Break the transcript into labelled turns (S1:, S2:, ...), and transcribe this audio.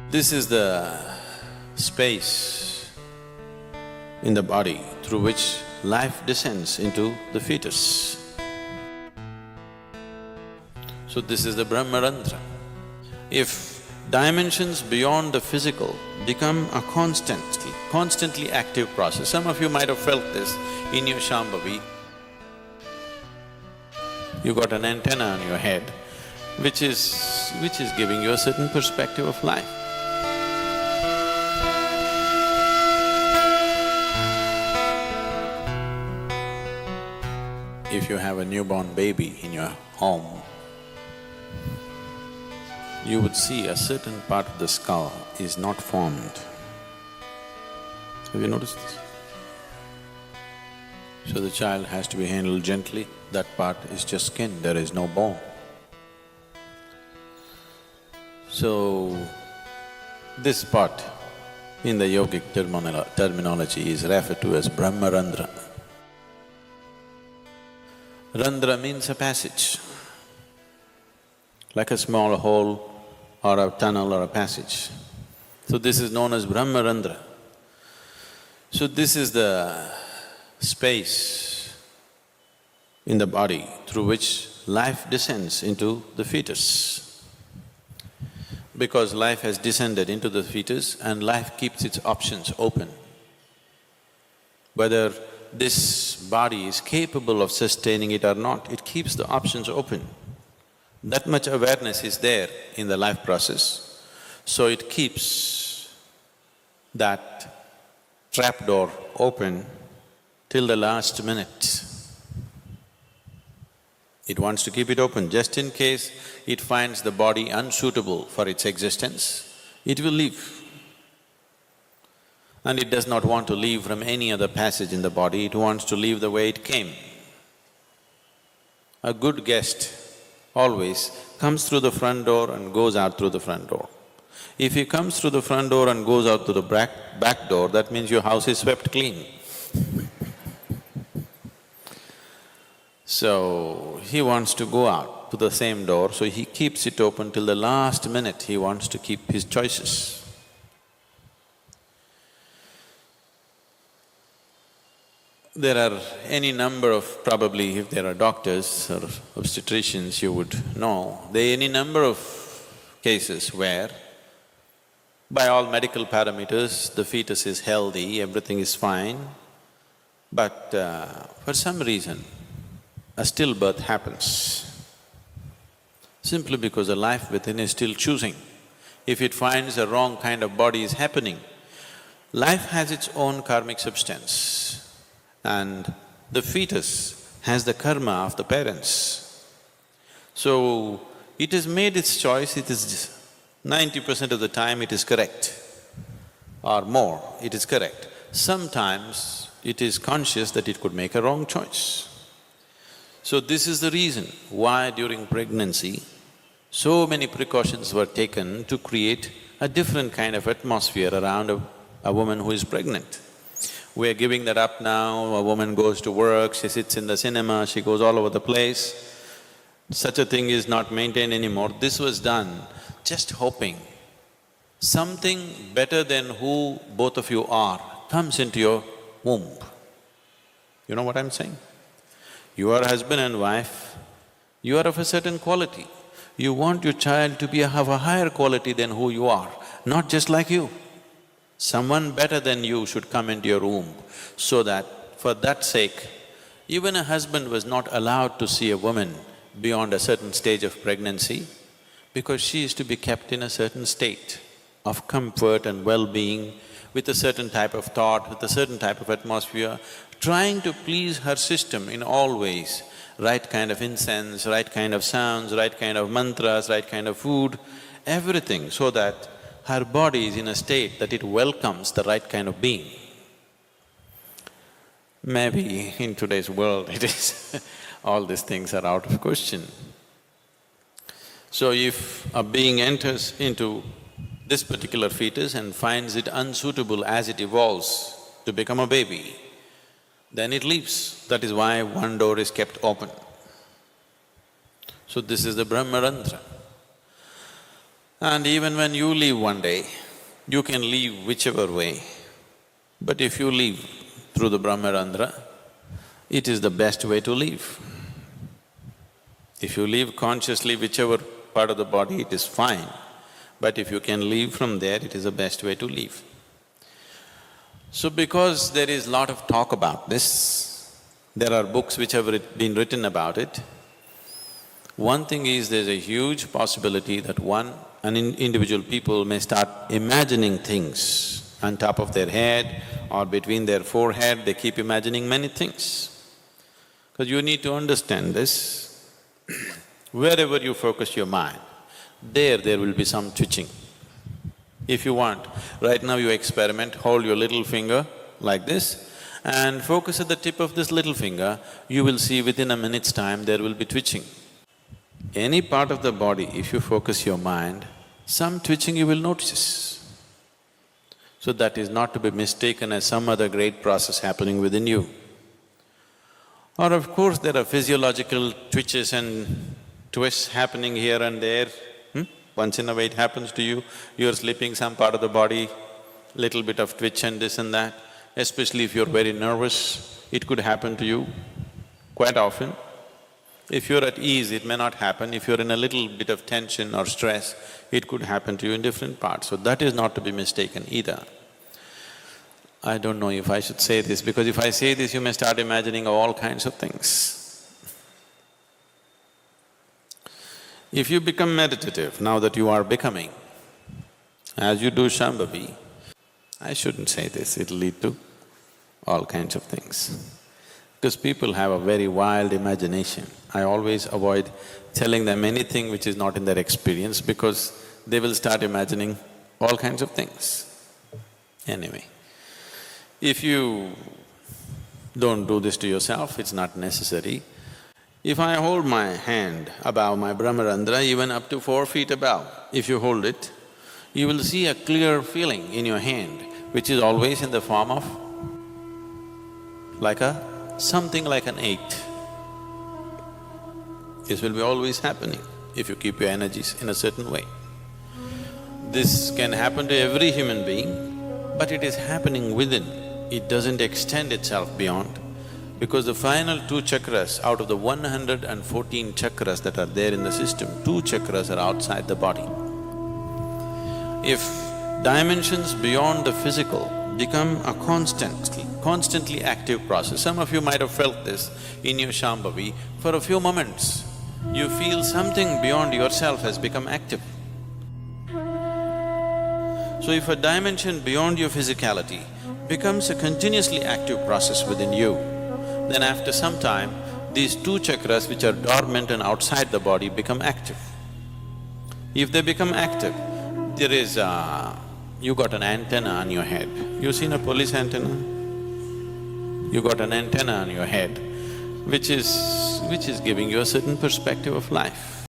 S1: This is the space in the body through which life descends into the fetus. So this is the Brahmarandhra. If dimensions beyond the physical become a constantly active process, some of you might have felt this in your Shambhavi. You got an antenna on your head, which is giving you a certain perspective of life. If you have a newborn baby in your home, you would see a certain part of the skull is not formed. Have you noticed this? So the child has to be handled gently, that part is just skin, there is no bone. So, this part in the yogic terminology is referred to as Brahmarandhra. Randhra means a passage, like a small hole or a tunnel or a passage. So this is known as Brahmarandhra. So this is the space in the body through which life descends into the fetus. Because life has descended into the fetus and life keeps its options open. Whether this body is capable of sustaining it or not, it keeps the options open. That much awareness is there in the life process, so it keeps that trapdoor open till the last minute. It wants to keep it open just in case it finds the body unsuitable for its existence, it will leave. And it does not want to leave from any other passage in the body, it wants to leave the way it came. A good guest always comes through the front door and goes out through the front door. If he comes through the front door and goes out to the back door, that means your house is swept clean. So, he wants to go out to the same door, so he keeps it open till the last minute, he wants to keep his choices. There are any number of… probably if there are doctors or obstetricians, you would know, there are any number of cases where by all medical parameters, the fetus is healthy, everything is fine, but for some reason, a stillbirth happens. Simply because the life within is still choosing. If it finds a wrong kind of body is happening, life has its own karmic substance. And the fetus has the karma of the parents. So, it has made its choice, it is 90% of the time it is correct, or more, it is correct. Sometimes it is conscious that it could make a wrong choice. So this is the reason why during pregnancy, so many precautions were taken to create a different kind of atmosphere around a woman who is pregnant. We're giving that up now, a woman goes to work, she sits in the cinema, she goes all over the place. Such a thing is not maintained anymore. This was done just hoping something better than who both of you are comes into your womb. You know what I'm saying? You are husband and wife, you are of a certain quality. You want your child to have a higher quality than who you are, not just like you. Someone better than you should come into your womb, so that for that sake, even a husband was not allowed to see a woman beyond a certain stage of pregnancy, because she is to be kept in a certain state of comfort and well-being, with a certain type of thought, with a certain type of atmosphere, trying to please her system in all ways, right kind of incense, right kind of sounds, right kind of mantras, right kind of food, everything, so that her body is in a state that it welcomes the right kind of being. Maybe in today's world it is all these things are out of question. So if a being enters into this particular fetus and finds it unsuitable as it evolves to become a baby, then it leaves. That is why one door is kept open. So this is the Brahmarandhra. And even when you leave one day, you can leave whichever way. But if you leave through the Brahmarandhra, it is the best way to live. If you live consciously whichever part of the body, it is fine. But if you can leave from there, it is the best way to live. So because there is lot of talk about this, there are books which have been written about it, one thing is there's a huge possibility that individual people may start imagining things on top of their head or between their forehead, they keep imagining many things. Because you need to understand this, wherever you focus your mind, there will be some twitching. If you want, right now you experiment, hold your little finger like this and focus at the tip of this little finger, you will see within a minute's time there will be twitching. Any part of the body, if you focus your mind, some twitching you will notice. So that is not to be mistaken as some other great process happening within you. Or of course, there are physiological twitches and twists happening here and there. Once in a while it happens to you, you're sleeping, some part of the body, little bit of twitch and this and that. Especially if you're very nervous, it could happen to you quite often. If you're at ease, it may not happen. If you're in a little bit of tension or stress, it could happen to you in different parts. So that is not to be mistaken either. I don't know if I should say this, because if I say this, you may start imagining all kinds of things. If you become meditative, now that you are becoming, as you do Shambhavi, I shouldn't say this, it'll lead to all kinds of things. Because people have a very wild imagination. I always avoid telling them anything which is not in their experience because they will start imagining all kinds of things. Anyway, if you don't do this to yourself, it's not necessary. If I hold my hand above my Brahmarandhra, even up to 4 feet above, if you hold it, you will see a clear feeling in your hand, which is always in the form of something like an 8. This will be always happening if you keep your energies in a certain way. This can happen to every human being, but it is happening within. It doesn't extend itself beyond, because the final 2 chakras out of the 114 chakras that are there in the system, 2 chakras are outside the body. If dimensions beyond the physical become a constantly active process, some of you might have felt this in your Shambhavi, for a few moments, you feel something beyond yourself has become active. So if a dimension beyond your physicality becomes a continuously active process within you, then after some time, these 2 chakras which are dormant and outside the body become active. If they become active, there is you got an antenna on your head. You seen a police antenna? You got an antenna on your head, which is giving you a certain perspective of life.